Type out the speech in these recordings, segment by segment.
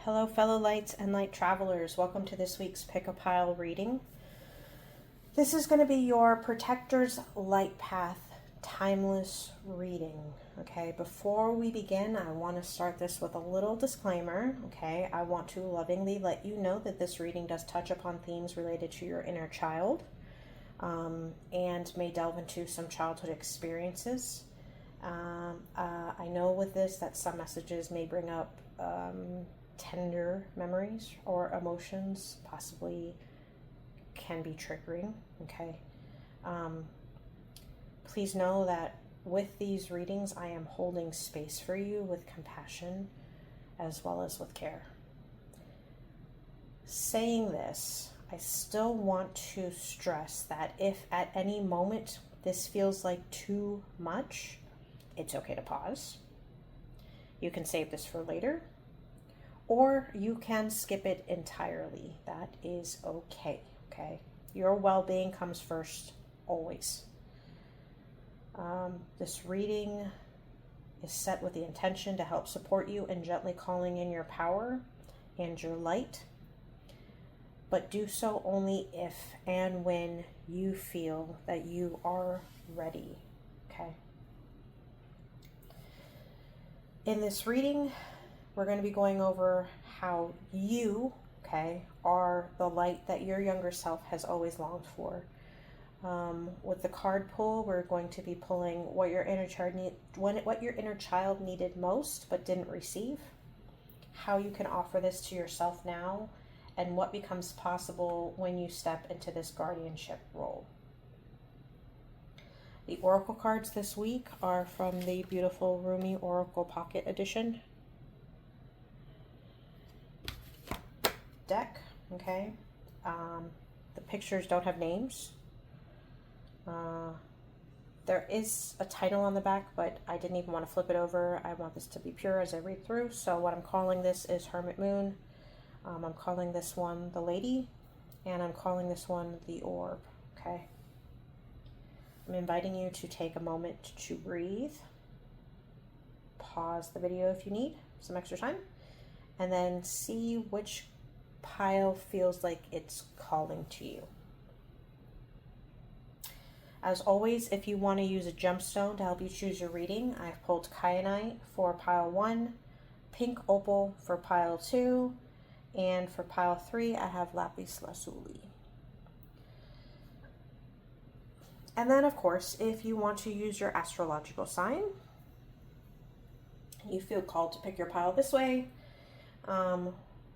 Hello, fellow lights and light travelers. Welcome to this week's Pick a Pile reading. This is going to be your Protector's Light Path Timeless reading. Okay, before we begin, I want to start this with a little disclaimer. Okay, I want to lovingly let you know that this reading does touch upon themes related to your inner child and may delve into some childhood experiences. I know with this that some messages may bring up tender memories or emotions, possibly can be triggering. Okay, please know that with these readings I am holding space for you with compassion as well as with care. Saying this, I still want to stress that if at any moment this feels like too much, it's okay to pause. You can save this for later, or you can skip it entirely. That is okay, okay? Your well-being comes first, always. This reading is set with the intention to help support you in gently calling in your power and your light, but do so only if and when you feel that you are ready, okay? In this reading, we're going to be going over how you, okay, are the light that your younger self has always longed for. With the card pull, we're going to be pulling what your inner child needed most but didn't receive, how you can offer this to yourself now, and what becomes possible when you step into this guardianship role. The oracle cards this week are from the beautiful Rumi Oracle Pocket Edition deck, okay? The pictures don't have names. There is a title on the back, but I didn't even want to flip it over. I want this to be pure as I read through. So what I'm calling this is Hermit Moon. I'm calling this one the Lady, and I'm calling this one the Orb, okay? I'm inviting you to take a moment to breathe. Pause the video if you need some extra time, and then see which pile feels like it's calling to you. As always, if you want to use a gemstone to help you choose your reading, I've pulled kyanite for pile 1, pink opal for pile 2, and for pile 3 I have lapis lazuli. And then of course, if you want to use your astrological sign, you feel called to pick your pile this way.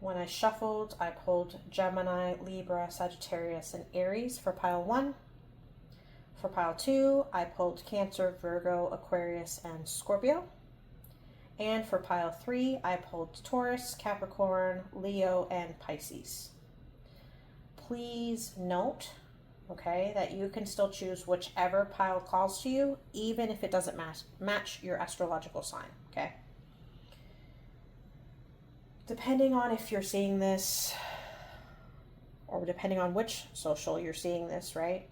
When I shuffled, I pulled Gemini, Libra, Sagittarius, and Aries for pile 1. For pile 2, I pulled Cancer, Virgo, Aquarius, and Scorpio. And for pile 3, I pulled Taurus, Capricorn, Leo, and Pisces. Please note, okay, that you can still choose whichever pile calls to you, even if it doesn't match your astrological sign, okay? Depending on if you're seeing this, or depending on which social you're seeing this, right?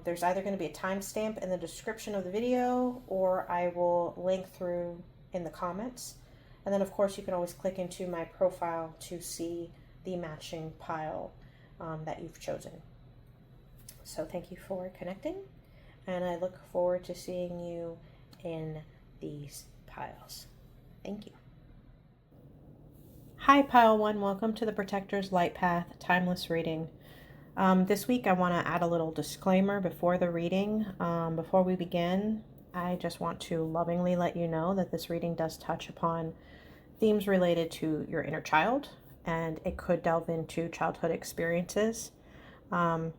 There's either going to be a timestamp in the description of the video, or I will link through in the comments. And then of course you can always click into my profile to see the matching pile that you've chosen. So thank you for connecting, and I look forward to seeing you in these piles. Thank you. Hi, Pile 1. Welcome to the Protector's Light Path Timeless reading. This week I want to add a little disclaimer before the reading. Before we begin, I just want to lovingly let you know that this reading does touch upon themes related to your inner child, and it could delve into childhood experiences. So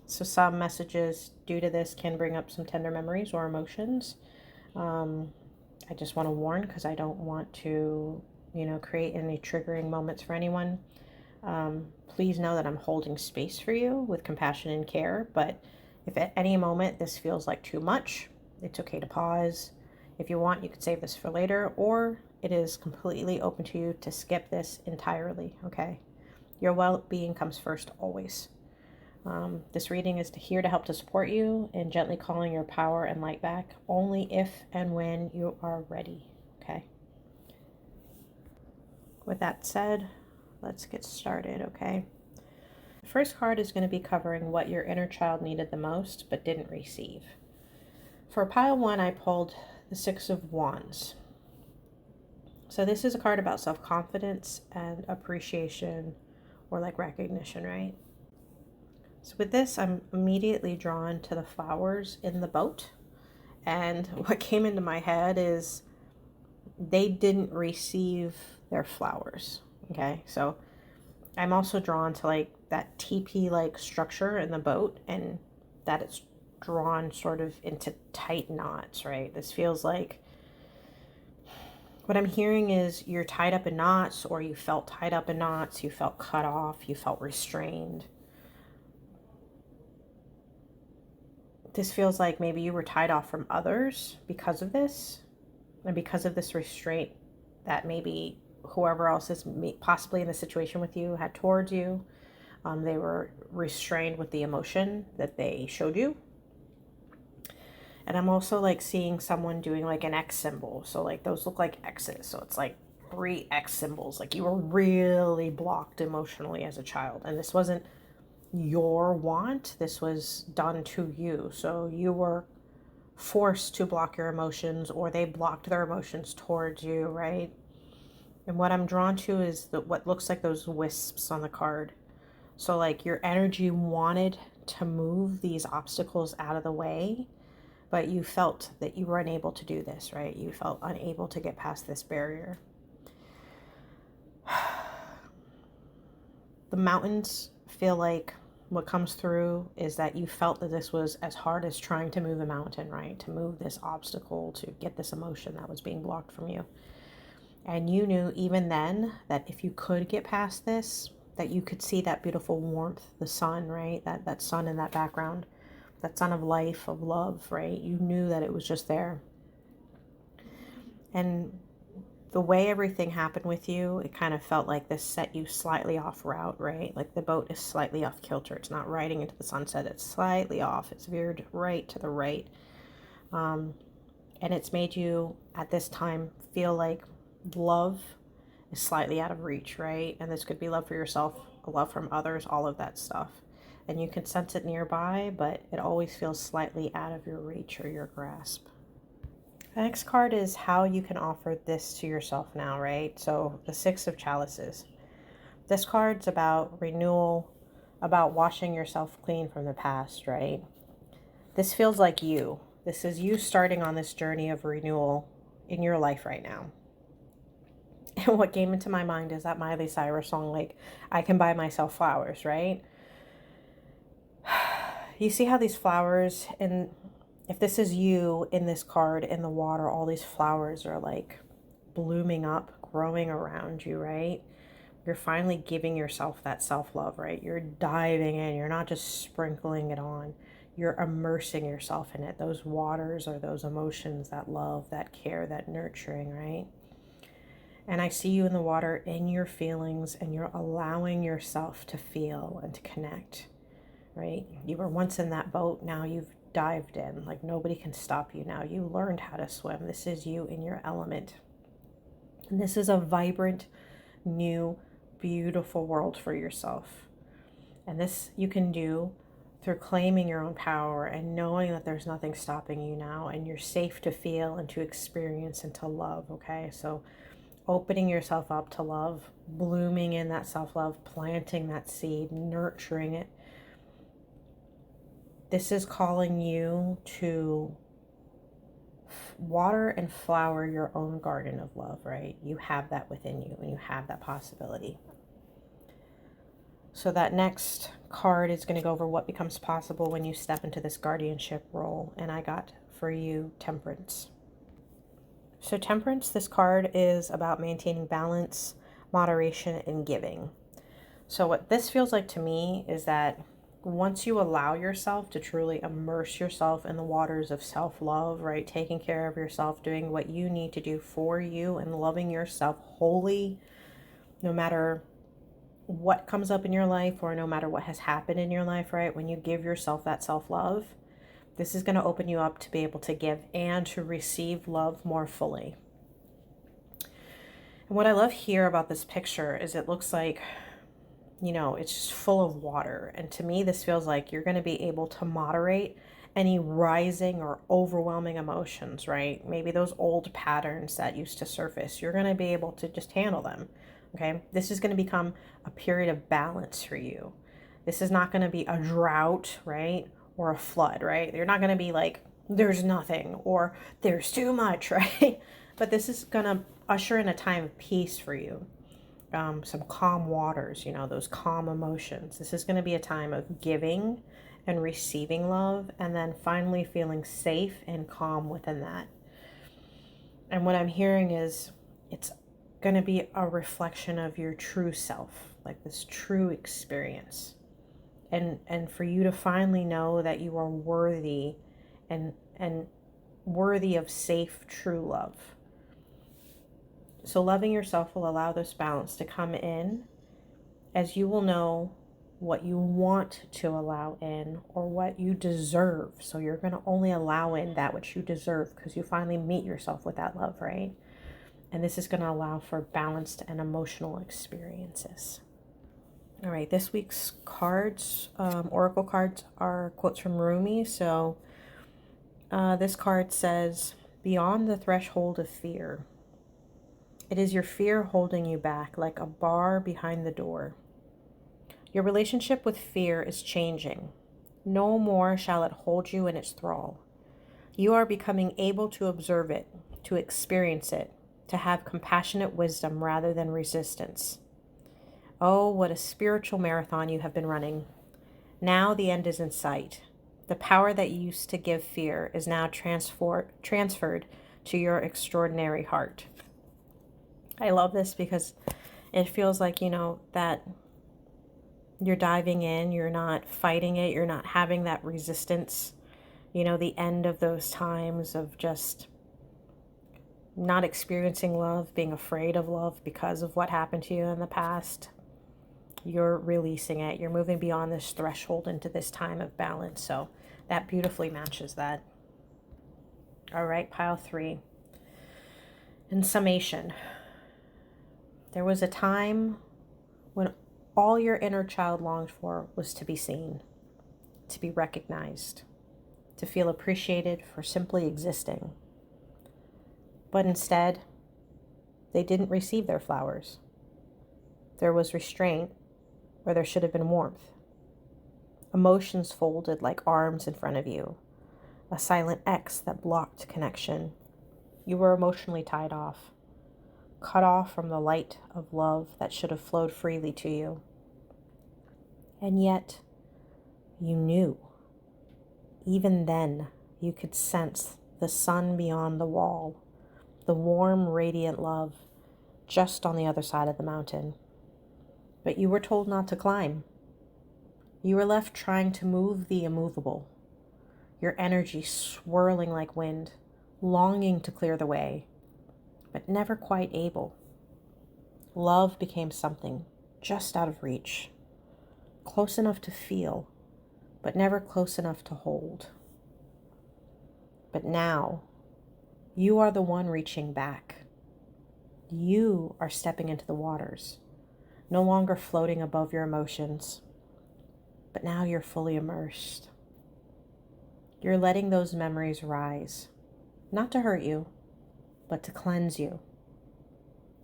some messages due to this can bring up some tender memories or emotions. I just want to warn, because I don't want to, create any triggering moments for anyone. Please know that I'm holding space for you with compassion and care, but if at any moment this feels like too much, it's okay to pause. If you want, you could save this for later, or it is completely open to you to skip this entirely, okay? Your well-being comes first, always. This reading is here to help to support you in gently calling your power and light back, only if and when you are ready, okay? with that said, let's get started, okay? The first card is going to be covering what your inner child needed the most but didn't receive. For pile 1, I pulled the Six of Wands. So this is a card about self-confidence and appreciation, or like recognition, right? So with this, I'm immediately drawn to the flowers in the boat. And what came into my head is they didn't receive their flowers. Okay, so I'm also drawn to like that teepee like structure in the boat, and that it's drawn sort of into tight knots, right? This feels like, what I'm hearing is you're tied up in knots, or you felt tied up in knots, you felt cut off, you felt restrained. This feels like maybe you were tied off from others because of this, and because of this restraint that maybe whoever else is possibly in the situation with you had towards you. They were restrained with the emotion that they showed you. And I'm also like seeing someone doing like an X symbol. So like those look like X's. So it's like 3 X symbols. Like you were really blocked emotionally as a child. And this wasn't your want. This was done to you. So you were forced to block your emotions, or they blocked their emotions towards you, right? And what I'm drawn to is what looks like those wisps on the card. So like your energy wanted to move these obstacles out of the way, but you felt that you were unable to do this, right? You felt unable to get past this barrier. The mountains feel like what comes through is that you felt that this was as hard as trying to move a mountain, right? To move this obstacle, to get this emotion that was being blocked from you. And you knew even then that if you could get past this, that you could see that beautiful warmth, the sun, right? That sun in that background, that sun of life, of love, right? You knew that it was just there. And the way everything happened with you, it kind of felt like this set you slightly off route, right? Like the boat is slightly off kilter. It's not riding into the sunset. It's slightly off. It's veered right to the right. And it's made you, at this time, feel like love is slightly out of reach, right? And this could be love for yourself, love from others, all of that stuff. And you can sense it nearby, but it always feels slightly out of your reach or your grasp. The next card is how you can offer this to yourself now, right? So the Six of Chalices. This card's about renewal, about washing yourself clean from the past, right? This feels like you. This is you starting on this journey of renewal in your life right now. And what came into my mind is that Miley Cyrus song, like, I can buy myself flowers, right? You see how these flowers, and if this is you in this card in the water, all these flowers are like blooming up, growing around you, right? You're finally giving yourself that self-love, right? You're diving in. You're not just sprinkling it on. You're immersing yourself in it. Those waters are those emotions, that love, that care, that nurturing, right? And I see you in the water, in your feelings, and you're allowing yourself to feel and to connect, right? You were once in that boat. Now you've dived in. Like nobody can stop you now. You learned how to swim. This is you in your element. And this is a vibrant, new, beautiful world for yourself. And this you can do through claiming your own power and knowing that there's nothing stopping you now, and you're safe to feel and to experience and to love, okay? So opening yourself up to love, blooming in that self-love, planting that seed, nurturing it. This is calling you to water and flower your own garden of love, right? You have that within you, and you have that possibility. So that next card is going to go over what becomes possible when you step into this guardianship role. And I got for you Temperance. So Temperance, this card is about maintaining balance, moderation, and giving. So what this feels like to me is that once you allow yourself to truly immerse yourself in the waters of self-love, right? Taking care of yourself, doing what you need to do for you, and loving yourself wholly, no matter what comes up in your life or no matter what has happened in your life, right? When you give yourself that self-love, this is going to open you up to be able to give and to receive love more fully. And what I love here about this picture is it looks like, it's just full of water. And to me, this feels like you're going to be able to moderate any rising or overwhelming emotions, right? Maybe those old patterns that used to surface, you're going to be able to just handle them. Okay. This is going to become a period of balance for you. This is not going to be a drought, right? Or a flood, right? You're not going to be like, there's nothing or there's too much, right? But this is going to usher in a time of peace for you. Some calm waters, those calm emotions. This is going to be a time of giving and receiving love, and then finally feeling safe and calm within that. And what I'm hearing is it's going to be a reflection of your true self, like this true experience. And for you to finally know that you are worthy and worthy of safe, true love. So loving yourself will allow this balance to come in, as you will know what you want to allow in or what you deserve. So you're going to only allow in that which you deserve because you finally meet yourself with that love, right? And this is going to allow for balanced and emotional experiences. All right, this week's cards, oracle cards, are quotes from Rumi. So this card says, beyond the threshold of fear. It is your fear holding you back like a bar behind the door. Your relationship with fear is changing. No more shall it hold you in its thrall. You are becoming able to observe it, to experience it, to have compassionate wisdom rather than resistance. Oh, what a spiritual marathon you have been running. Now the end is in sight. The power that used to give fear is now transferred to your extraordinary heart. I love this because it feels like, that you're diving in, you're not fighting it, you're not having that resistance, the end of those times of just not experiencing love, being afraid of love because of what happened to you in the past. You're releasing it. You're moving beyond this threshold into this time of balance. So that beautifully matches that. All right, pile 3. In summation, there was a time when all your inner child longed for was to be seen, to be recognized, to feel appreciated for simply existing. But instead, they didn't receive their flowers. There was restraint where there should have been warmth. Emotions folded like arms in front of you, a silent X that blocked connection. You were emotionally tied off, cut off from the light of love that should have flowed freely to you. And yet, you knew. Even then, you could sense the sun beyond the wall, the warm, radiant love just on the other side of the mountain. But you were told not to climb. You were left trying to move the immovable, your energy swirling like wind, longing to clear the way, but never quite able. Love became something just out of reach, close enough to feel, but never close enough to hold. But now, you are the one reaching back. You are stepping into the waters, no longer floating above your emotions, but now you're fully immersed. You're letting those memories rise, not to hurt you, but to cleanse you.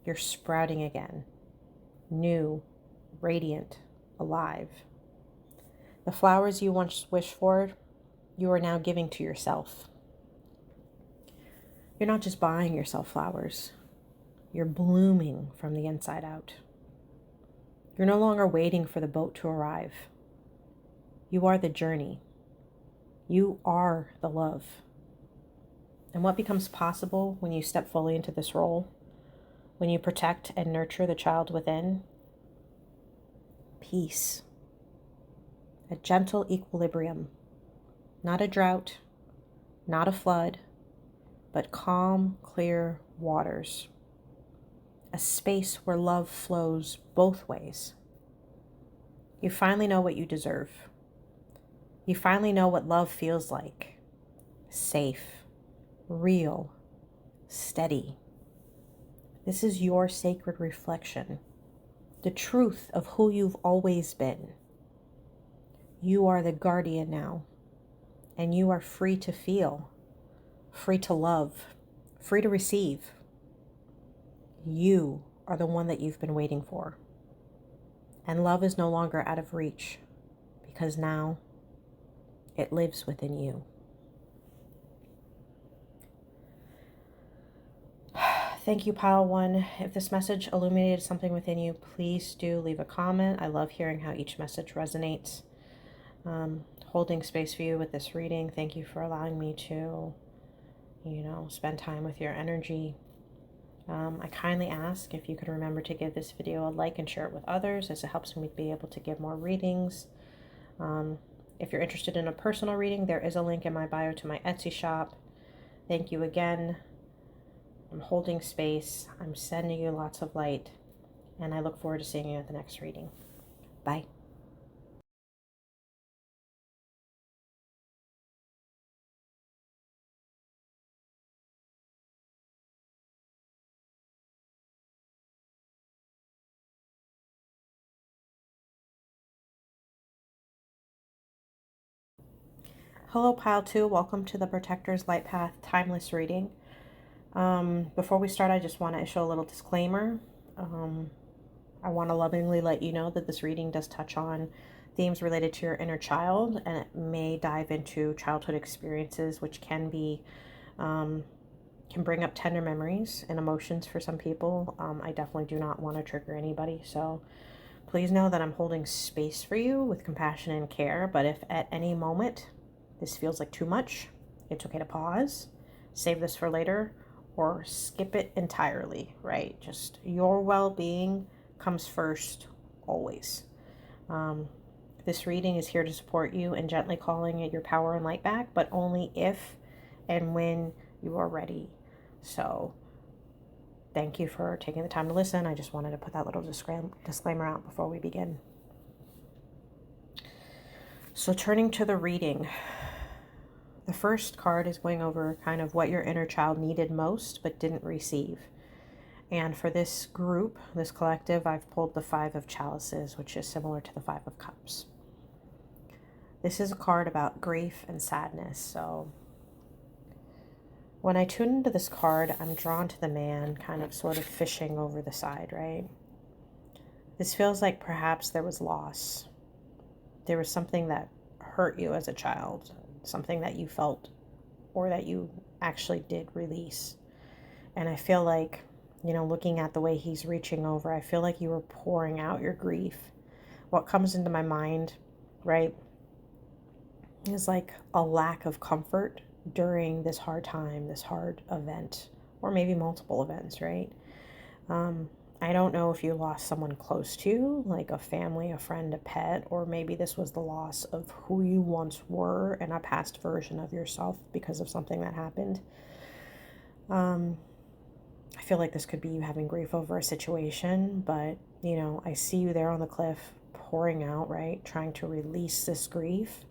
You're sprouting again, new, radiant, alive. The flowers you once wished for, you are now giving to yourself. You're not just buying yourself flowers. You're blooming from the inside out. You're no longer waiting for the boat to arrive. You are the journey. You are the love. And what becomes possible when you step fully into this role? When you protect and nurture the child within? Peace. A gentle equilibrium. Not a drought, not a flood, but calm, clear waters. A space where love flows both ways. You finally know what you deserve. You finally know what love feels like. Safe, real, steady. This is your sacred reflection, the truth of who you've always been. You are the guardian now, and you are free to feel, free to love, free to receive. You are the one that you've been waiting for. And love is no longer out of reach, because now it lives within you. Thank you, Pile 1. If this message illuminated something within you, please do leave a comment. I love hearing how each message resonates. Holding space for you with this reading. Thank you for allowing me to, spend time with your energy. I kindly ask if you could remember to give this video a like and share it with others, as it helps me be able to give more readings. If you're interested in a personal reading, there is a link in my bio to my Etsy shop. Thank you again. I'm holding space. I'm sending you lots of light, and I look forward to seeing you at the next reading. Bye. Hello, Pile 2. Welcome to the Protector's Light Path Timeless Reading. Before we start, I just want to issue a little disclaimer. I want to lovingly let you know that this reading does touch on themes related to your inner child, and it may dive into childhood experiences, which can bring up tender memories and emotions for some people. I definitely do not want to trigger anybody, so please know that I'm holding space for you with compassion and care. But if at any moment this feels like too much, it's okay to pause, save this for later, or skip it entirely, right? Just your well-being comes first, always. This reading is here to support you in gently calling your power and light back, but only if and when you are ready. So thank you for taking the time to listen. I just wanted to put that little disclaimer out before we begin. So turning to the reading, the first card is going over kind of what your inner child needed most but didn't receive. And for this group, this collective, I've pulled the 5 of Chalices, which is similar to the 5 of Cups. This is a card about grief and sadness. So when I tune into this card, I'm drawn to the man kind of sort of fishing over the side, right? This feels like perhaps there was loss. There was something that hurt you as a child, something that you felt or that you actually did release. And I feel like, looking at the way he's reaching over, I feel like you were pouring out your grief. What comes into my mind, right, is like a lack of comfort during this hard time, this hard event, or maybe multiple events, right? I don't know if you lost someone close to you, like a family, a friend, a pet, or maybe this was the loss of who you once were and a past version of yourself because of something that happened. I feel like this could be you having grief over a situation, but, I see you there on the cliff pouring out, right? Trying to release this grief.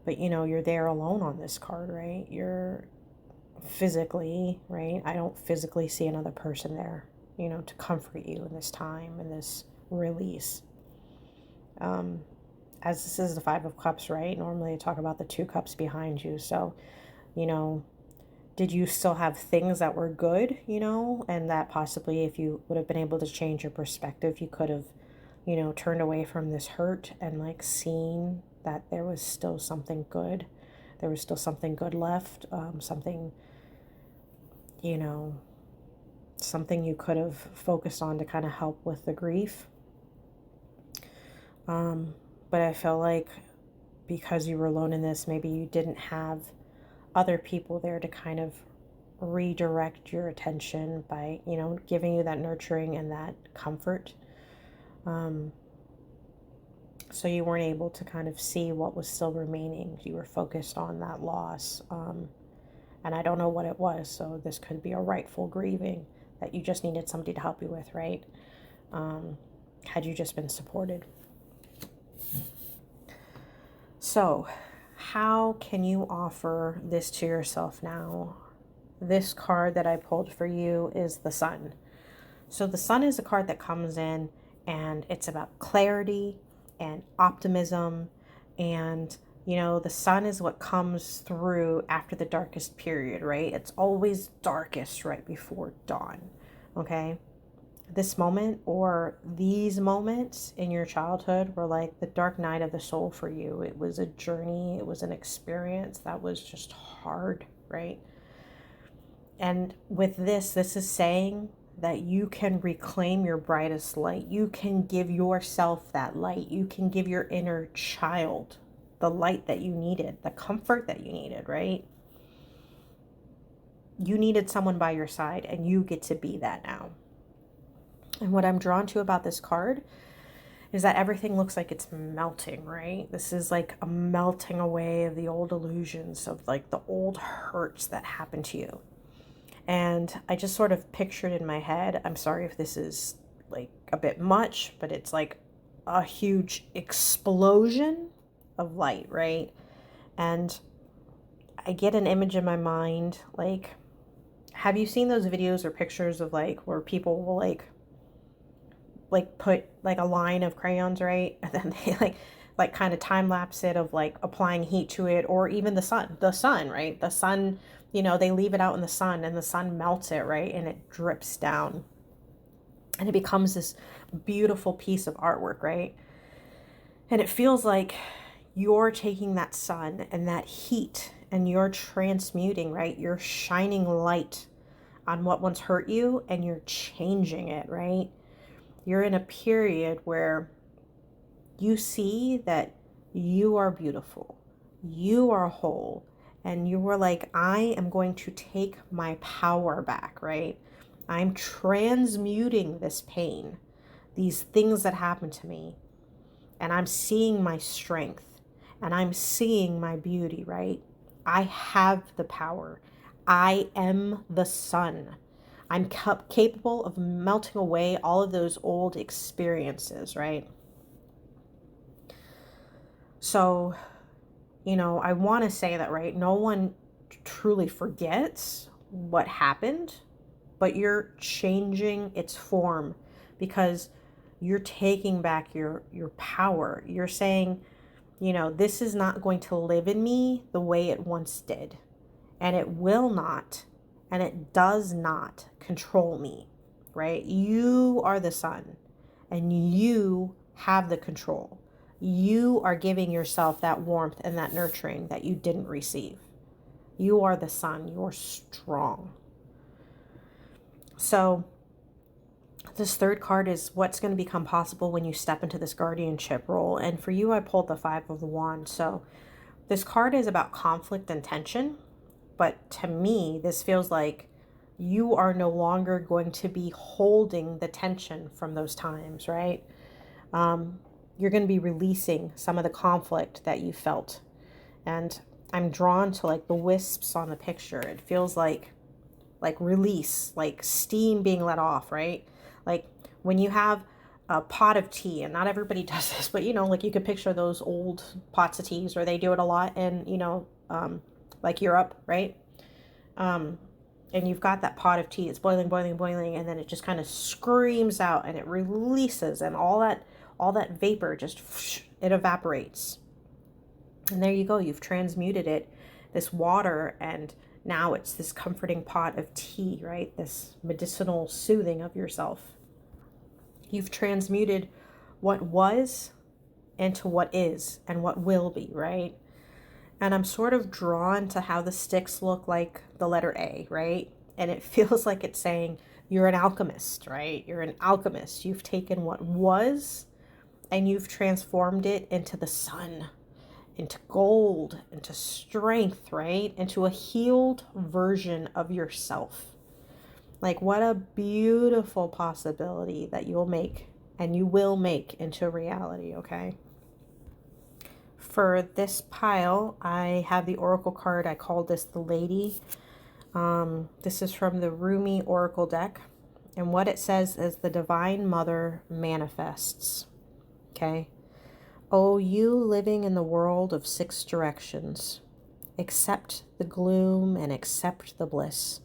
But, you're there alone on this card, right? You're physically, right? I don't physically see another person there, to comfort you in this time and this release. As this is the 5 of Cups, right? Normally I talk about the 2 cups behind you. So, did you still have things that were good, and that possibly if you would have been able to change your perspective, you could have, turned away from this hurt and like seen that there was still something good. There was still something good left, something, something you could have focused on to kind of help with the grief. But I feel like because you were alone in this, maybe you didn't have other people there to kind of redirect your attention by, giving you that nurturing and that comfort. So you weren't able to kind of see what was still remaining. You were focused on that loss. And I don't know what it was. So this could be a rightful grieving that you just needed somebody to help you with, right? Had you just been supported. So how can you offer this to yourself now? This card that I pulled for you is the Sun. So the sun is a card that comes in and it's about clarity and optimism. And, the sun is what comes through after the darkest period, right? It's always darkest right before dawn, okay? This moment or these moments in your childhood were like the dark night of the soul for you. It was a journey, it was an experience that was just hard, right? And with this is saying that you can reclaim your brightest light. You can give yourself that light. You can give your inner child the light that you needed, the comfort that you needed, right? You needed someone by your side, and you get to be that now. And what I'm drawn to about this card is that everything looks like it's melting, right? This is like a melting away of the old illusions, of like the old hurts that happened to you. And I just sort of pictured in my head, I'm sorry if this is like a bit much, but it's like a huge explosion of light, right? And I get an image in my mind, like, have you seen those videos or pictures of like where people will like put like a line of crayons, right? And then they like kind of time lapse it of like applying heat to it, or even the sun, right? The sun, they leave it out in the sun and the sun melts it, right? And it drips down and it becomes this beautiful piece of artwork, right? And it feels like you're taking that sun and that heat and you're transmuting, right? You're shining light on what once hurt you and you're changing it, right? You're in a period where you see that you are beautiful, you are whole, and you were like, I am going to take my power back, right? I'm transmuting this pain, these things that happened to me, and I'm seeing my strength, and I'm seeing my beauty, right? I have the power. I am the sun. I'm capable of melting away all of those old experiences, right? So, I want to say that, right? No one truly forgets what happened, but you're changing its form because you're taking back your power. You're saying, this is not going to live in me the way it once did. And it will not, and it does not control me, right? You are the sun, and you have the control. You are giving yourself that warmth and that nurturing that you didn't receive. You are the sun. You're strong. So this third card is what's going to become possible when you step into this guardianship role. And for you, I pulled the 5 of Wands. So this card is about conflict and tension. But to me, this feels like you are no longer going to be holding the tension from those times, right? You're going to be releasing some of the conflict that you felt. And I'm drawn to like the wisps on the picture. It feels like release, like steam being let off, right? Like when you have a pot of tea, and not everybody does this, but like you could picture those old pots of teas, or they do it a lot in, like Europe, right? And you've got that pot of tea, it's boiling, boiling, boiling, and then it just kind of screams out and it releases, and all that vapor just, it evaporates. And there you go, you've transmuted it, this water, and now it's this comforting pot of tea, right? This medicinal soothing of yourself. You've transmuted what was into what is and what will be, right? And I'm sort of drawn to how the sticks look like the letter A, right? And it feels like it's saying you're an alchemist, right? You're an alchemist. You've taken what was and you've transformed it into the sun, into gold, into strength, right? Into a healed version of yourself. Like, what a beautiful possibility that you'll make and you will make into reality, okay? For this pile, I have the Oracle card. I called this the Lady. This is from the Rumi Oracle deck. And what it says is the Divine Mother manifests. Okay? Oh, you living in the world of 6 directions, accept the gloom and accept the bliss.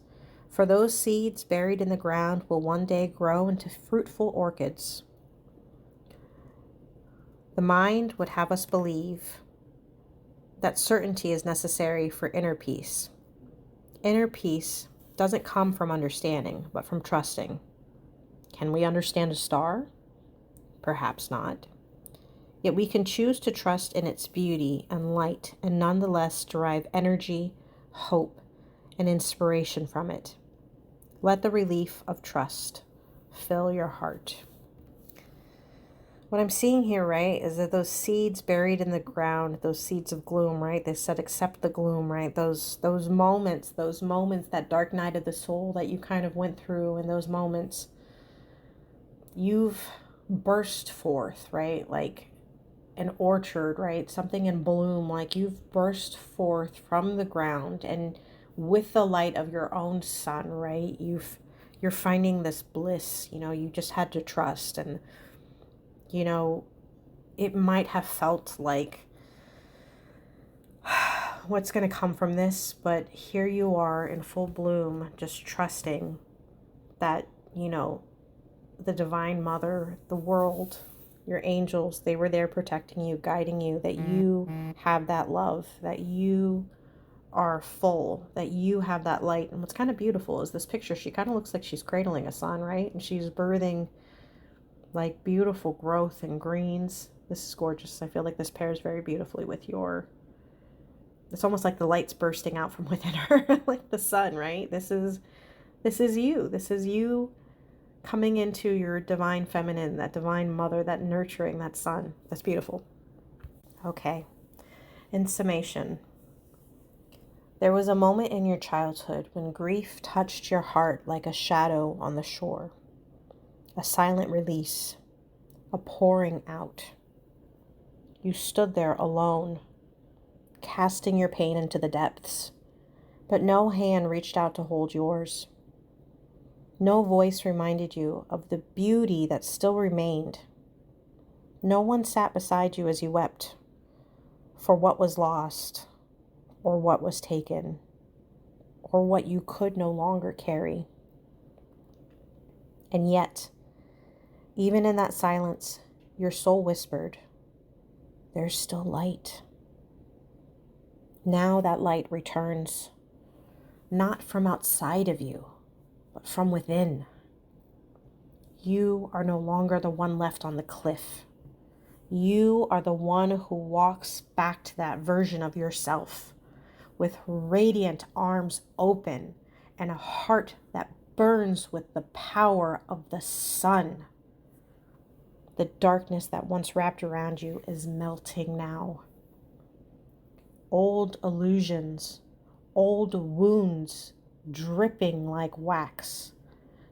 For those seeds buried in the ground will one day grow into fruitful orchids. The mind would have us believe that certainty is necessary for inner peace. Inner peace doesn't come from understanding, but from trusting. Can we understand a star? Perhaps not. Yet we can choose to trust in its beauty and light and nonetheless derive energy, hope, and inspiration from it. Let the relief of trust fill your heart. What I'm seeing here, right, is that those seeds buried in the ground, those seeds of gloom, right? They said, accept the gloom, right? Those moments, that dark night of the soul that you kind of went through, and those moments, you've burst forth, right? Like an orchard, right? Something in bloom, like you've burst forth from the ground, and with the light of your own sun, right? You're finding this bliss, you just had to trust. And it might have felt like, what's going to come from this? But here you are in full bloom, just trusting that, the Divine Mother, the world, your angels, they were there protecting you, guiding you, that you have that love, that you are full, that you have that light. And what's kind of beautiful is this picture. She kind of looks like she's cradling a son, right? And she's birthing like beautiful growth and greens. This is gorgeous. I feel like this pairs very beautifully with it's almost like the light's bursting out from within her, like the sun, right? This is you. This is you coming into your divine feminine, that divine mother, that nurturing, that sun. That's beautiful. Okay. In summation, there was a moment in your childhood when grief touched your heart like a shadow on the shore. A silent release, a pouring out. You stood there alone, casting your pain into the depths, but no hand reached out to hold yours. No voice reminded you of the beauty that still remained. No one sat beside you as you wept for what was lost, or what was taken, or what you could no longer carry. And yet, even in that silence, your soul whispered, there's still light. Now that light returns, not from outside of you, but from within. You are no longer the one left on the cliff. You are the one who walks back to that version of yourself with radiant arms open and a heart that burns with the power of the sun. The darkness that once wrapped around you is melting now. Old illusions, old wounds dripping like wax,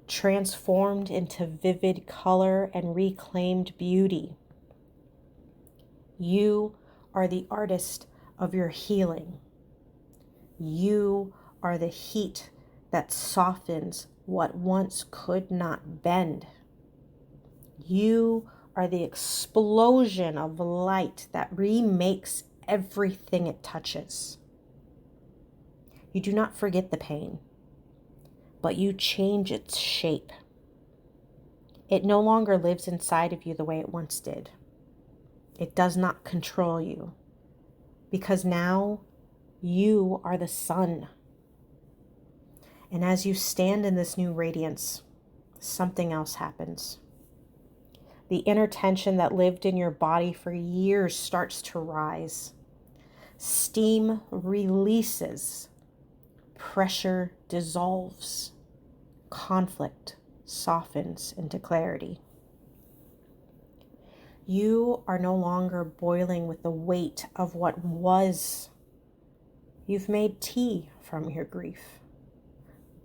transformed into vivid color and reclaimed beauty. You are the artist of your healing. You are the heat that softens what once could not bend. You are the explosion of light that remakes everything it touches. You do not forget the pain, but you change its shape. It no longer lives inside of you the way it once did. It does not control you, because now you are the sun. And as you stand in this new radiance, something else happens. The inner tension that lived in your body for years starts to rise. Steam releases. Pressure dissolves. Conflict softens into clarity. You are no longer boiling with the weight of what was. You've made tea from your grief,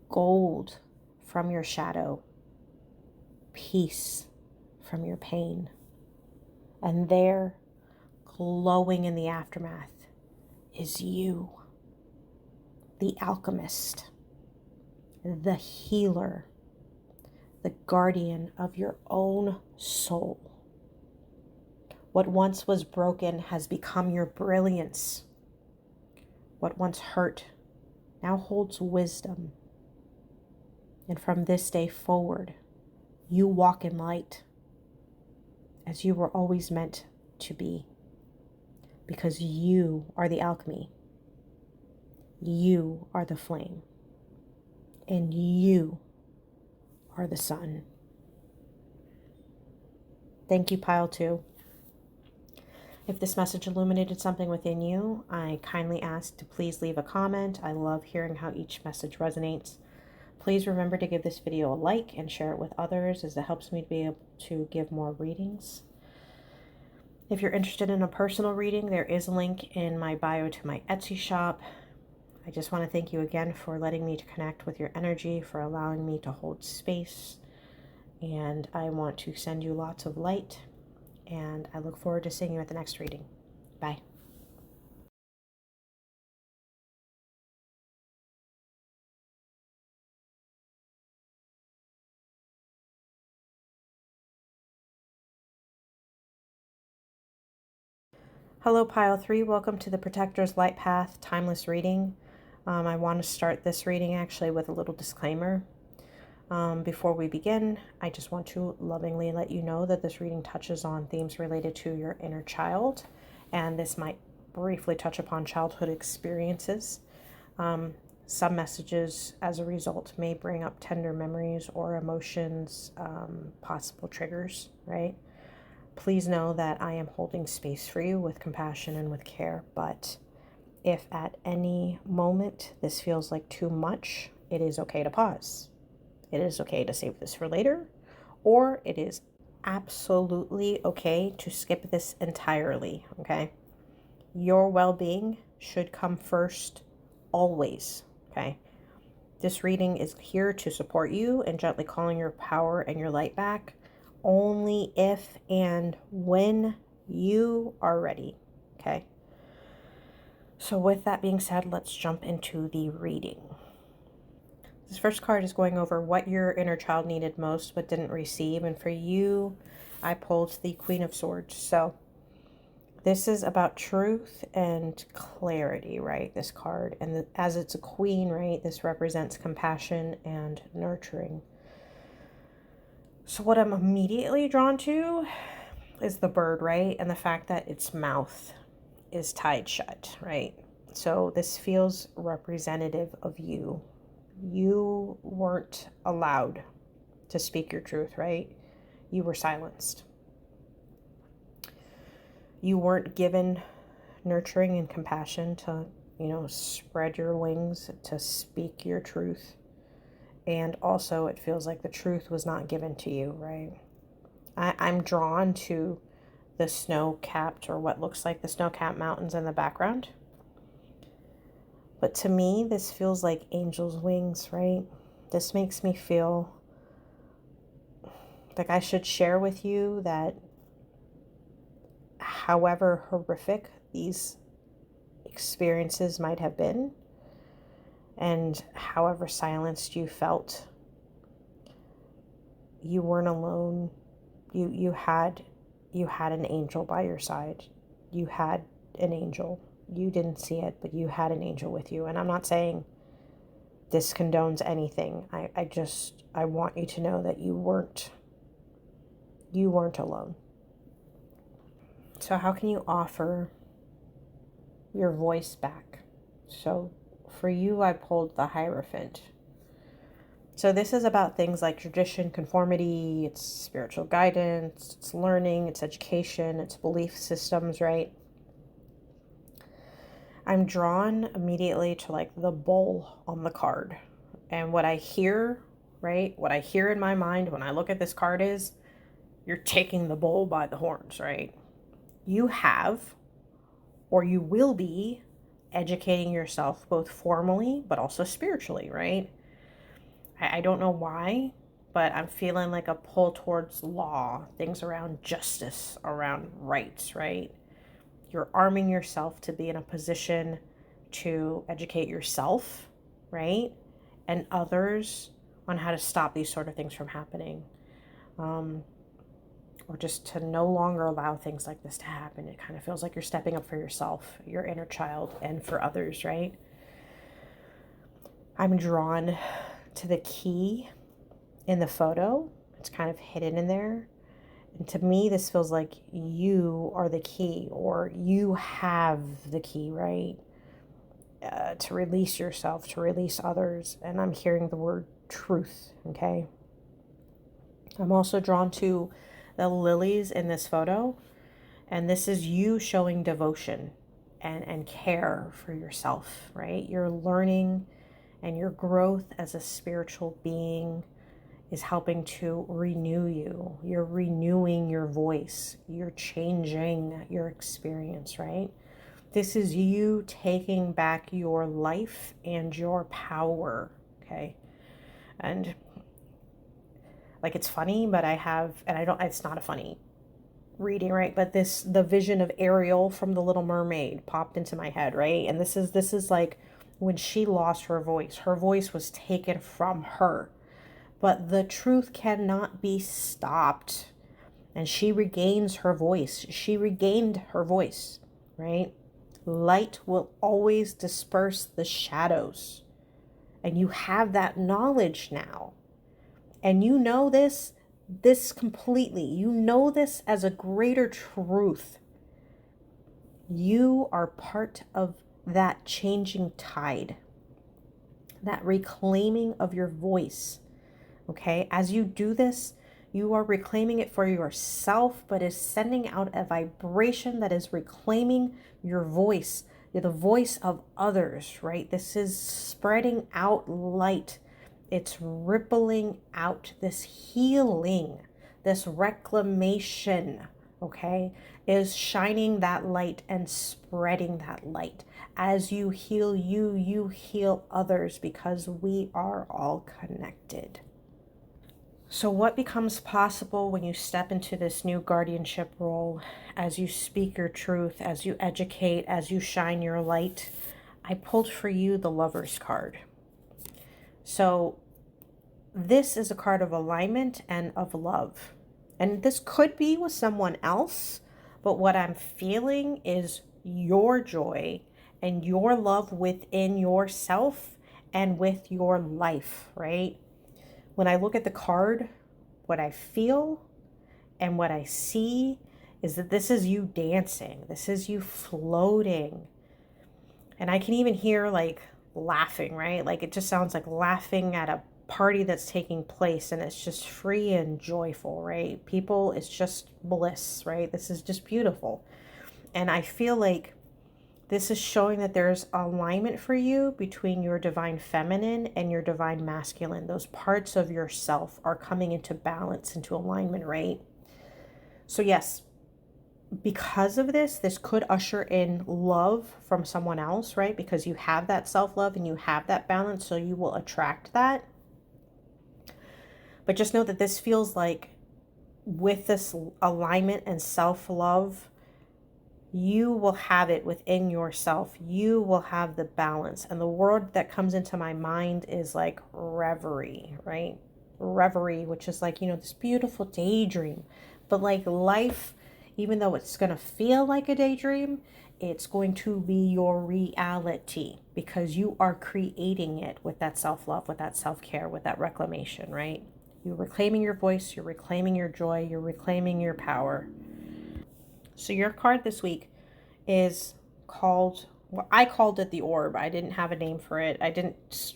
gold from your shadow, peace from your pain. And there, glowing in the aftermath, is you, the alchemist, the healer, the guardian of your own soul. What once was broken has become your brilliance. What once hurt now holds wisdom. And from this day forward, you walk in light as you were always meant to be, because you are the alchemy. You are the flame. And you are the sun. Thank you, Pile 2. If this message illuminated something within you, I kindly ask to please leave a comment. I love hearing how each message resonates. Please remember to give this video a like and share it with others, as it helps me to be able to give more readings. If you're interested in a personal reading, there is a link in my bio to my Etsy shop. I just want to thank you again for letting me to connect with your energy, for allowing me to hold space. And I want to send you lots of light. And I look forward to seeing you at the next reading. Bye. Hello, Pile 3. Welcome to the Protector's Light Path Timeless Reading. I want to start this reading actually with a little disclaimer. Before we begin, I just want to lovingly let you know that this reading touches on themes related to your inner child, and this might briefly touch upon childhood experiences. Some messages, as a result, may bring up tender memories or emotions, possible triggers, right? Please know that I am holding space for you with compassion and with care, but if at any moment this feels like too much, it is okay to pause. It is okay to save this for later, or it is absolutely okay to skip this entirely, okay? Your well-being should come first, always, okay? This reading is here to support you in gently calling your power and your light back, only if and when you are ready, okay? So with that being said, let's jump into the reading. This first card is going over what your inner child needed most but didn't receive. And for you, I pulled the Queen of Swords. So this is about truth and clarity, right? This card. And as it's a queen, right, this represents compassion and nurturing. So what I'm immediately drawn to is the bird, right? And the fact that its mouth is tied shut, right? So this feels representative of you. You weren't allowed to speak your truth, right? You were silenced. You weren't given nurturing and compassion to, spread your wings, to speak your truth. And also it feels like the truth was not given to you, right? I'm drawn to the snow-capped, or what looks like the snow-capped mountains in the background. But to me, this feels like angels' wings, right? This makes me feel like I should share with you that however horrific these experiences might have been, and however silenced you felt, you weren't alone. You had an angel by your side. You had an angel. You didn't see it, but you had an angel with you. And I'm not saying this condones anything. I want you to know that you weren't alone. So how can you offer your voice back? So for you, I pulled the Hierophant. So this is about things like tradition, conformity, it's spiritual guidance, it's learning, it's education, it's belief systems, right? I'm drawn immediately to like the bull on the card. And what I hear, right? What I hear in my mind when I look at this card is, you're taking the bull by the horns, right? You have, or you will be, educating yourself both formally but also spiritually, right? I don't know why, but I'm feeling like a pull towards law, things around justice, around rights, right? You're arming yourself to be in a position to educate yourself, right? And others on how to stop these sort of things from happening. Or just to no longer allow things like this to happen. It kind of feels like you're stepping up for yourself, your inner child, and for others, right? I'm drawn to the key in the photo. It's kind of hidden in there. And to me, this feels like you are the key, or you have the key, right? To release yourself, to release others. And I'm hearing the word truth, okay? I'm also drawn to the lilies in this photo. And this is you showing devotion and care for yourself, right? You're learning, and your growth as a spiritual being is helping to renew you. You're renewing your voice. You're changing your experience, right? This is you taking back your life and your power, okay? And like, it's funny, but it's not a funny reading, right? But the vision of Ariel from The Little Mermaid popped into my head, right? And this is like when she lost her voice was taken from her. But the truth cannot be stopped. And she regains her voice. She regained her voice, right? Light will always disperse the shadows. And you have that knowledge now. And you know this completely. You know this as a greater truth. You are part of that changing tide, that reclaiming of your voice. Okay, as you do this, you are reclaiming it for yourself, but is sending out a vibration that is reclaiming your voice. You're the voice of others, right? This is spreading out light. It's rippling out this healing, this reclamation, okay, is shining that light and spreading that light. As you heal you, you heal others, because we are all connected. So what becomes possible when you step into this new guardianship role, as you speak your truth, as you educate, as you shine your light? I pulled for you the Lover's card. So this is a card of alignment and of love. And this could be with someone else, but what I'm feeling is your joy and your love within yourself and with your life, right? When I look at the card, what I feel and what I see is that this is you dancing. This is you floating. And I can even hear like laughing, right? Like it just sounds like laughing at a party that's taking place, and it's just free and joyful, right? People, it's just bliss, right? This is just beautiful. And I feel like this is showing that there's alignment for you between your divine feminine and your divine masculine. Those parts of yourself are coming into balance, into alignment, right? So yes, because of this, this could usher in love from someone else, right? Because you have that self-love and you have that balance, so you will attract that. But just know that this feels like, with this alignment and self-love, you will have it within yourself. You will have the balance. And the word that comes into my mind is like reverie, right? Reverie, which is like, this beautiful daydream. But like life, even though it's going to feel like a daydream, it's going to be your reality, because you are creating it with that self-love, with that self-care, with that reclamation, right? You're reclaiming your voice, you're reclaiming your joy, you're reclaiming your power. So your card this week is called, well, I called it the Orb. I didn't have a name for it. I didn't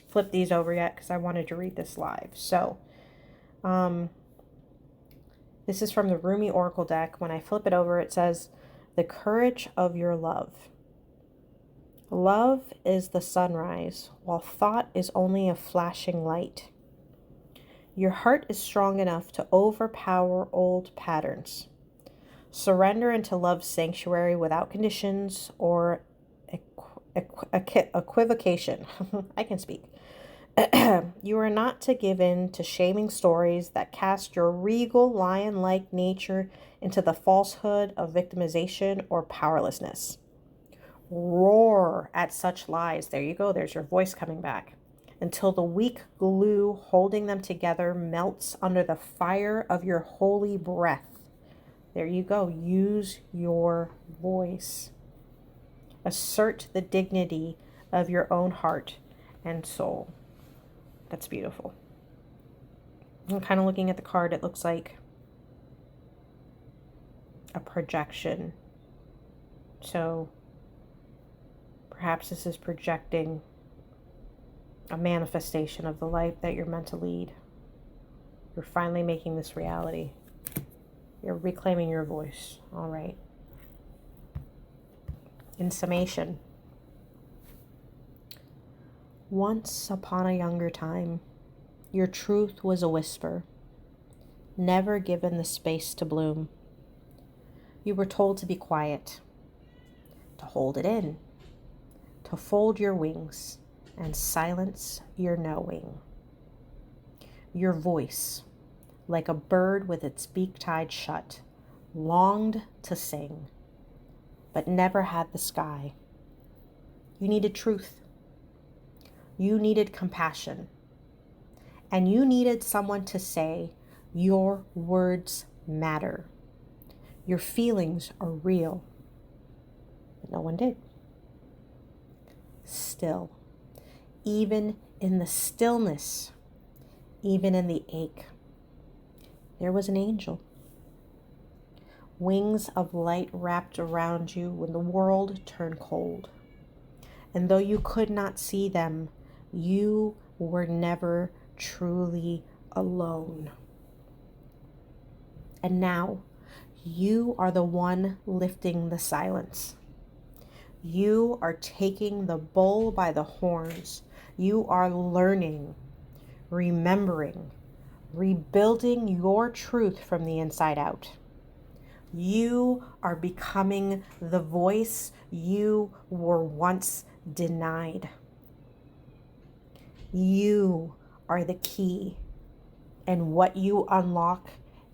flip these over yet because I wanted to read this live. So this is from the Rumi Oracle deck. When I flip it over, it says, the courage of your love. Love is the sunrise, while thought is only a flashing light. Your heart is strong enough to overpower old patterns. Surrender into love's sanctuary without conditions or equivocation. I can speak. You are not to give in to shaming stories that cast your regal lion-like nature into the falsehood of victimization or powerlessness. Roar at such lies. There you go. There's your voice coming back. Until the weak glue holding them together melts under the fire of your holy breath. There you go. Use your voice. Assert the dignity of your own heart and soul. That's beautiful. I'm kind of looking at the card. It looks like a projection. So perhaps this is projecting a manifestation of the life that you're meant to lead. You're finally making this reality. You're reclaiming your voice. All right. In summation, once upon a younger time, your truth was a whisper, never given the space to bloom. You were told to be quiet, to hold it in, to fold your wings and silence your knowing. Your voice, like a bird with its beak tied shut, longed to sing, but never had the sky. You needed truth. You needed compassion. And you needed someone to say, your words matter. Your feelings are real. But no one did. Still, even in the stillness, even in the ache, there was an angel. Wings of light wrapped around you when the world turned cold. And though you could not see them, you were never truly alone. And now, you are the one lifting the silence. You are taking the bull by the horns. You are learning, remembering, rebuilding your truth from the inside out. You are becoming the voice you were once denied. You are the key, and what you unlock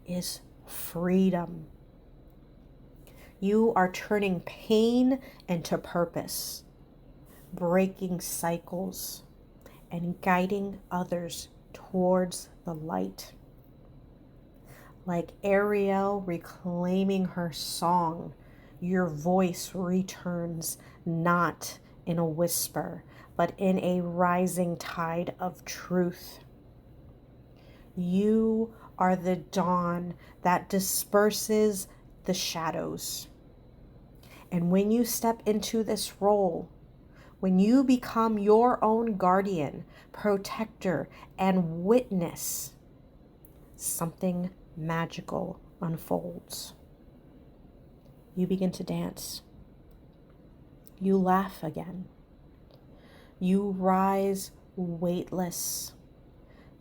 is freedom. You are turning pain into purpose, breaking cycles, and guiding others towards the light. Like Ariel reclaiming her song, your voice returns not in a whisper, but in a rising tide of truth. You are the dawn that disperses the shadows. And when you step into this role, when you become your own guardian, protector, and witness, something magical unfolds. You begin to dance. You laugh again. You rise weightless.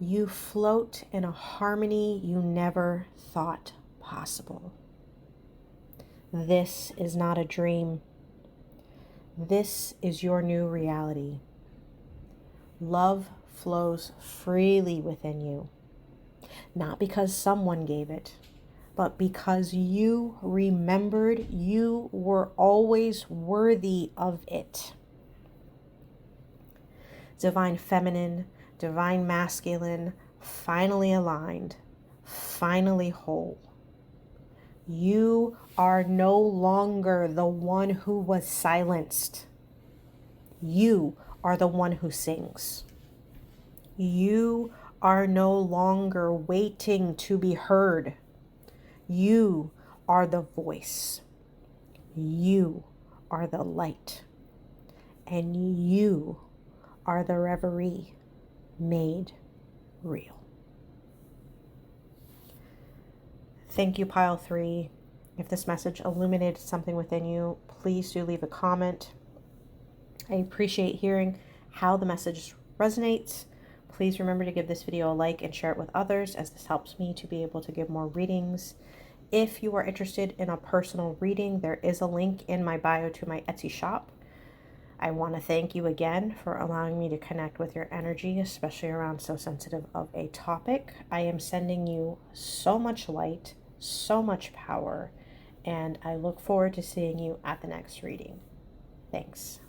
You float in a harmony you never thought possible. This is not a dream. This is your new reality. Love flows freely within you, not because someone gave it, but because you remembered you were always worthy of it. Divine feminine, divine masculine, finally aligned, finally whole. You are no longer the one who was silenced. You are the one who sings. You are no longer waiting to be heard. You are the voice. You are the light. And you are the reverie made real. Thank you, Pile 3. If this message illuminated something within you, please do leave a comment. I appreciate hearing how the message resonates. Please remember to give this video a like and share it with others, as this helps me to be able to give more readings. If you are interested in a personal reading, there is a link in my bio to my Etsy shop. I want to thank you again for allowing me to connect with your energy, especially around so sensitive of a topic. I am sending you so much light, so much power, and I look forward to seeing you at the next reading. Thanks.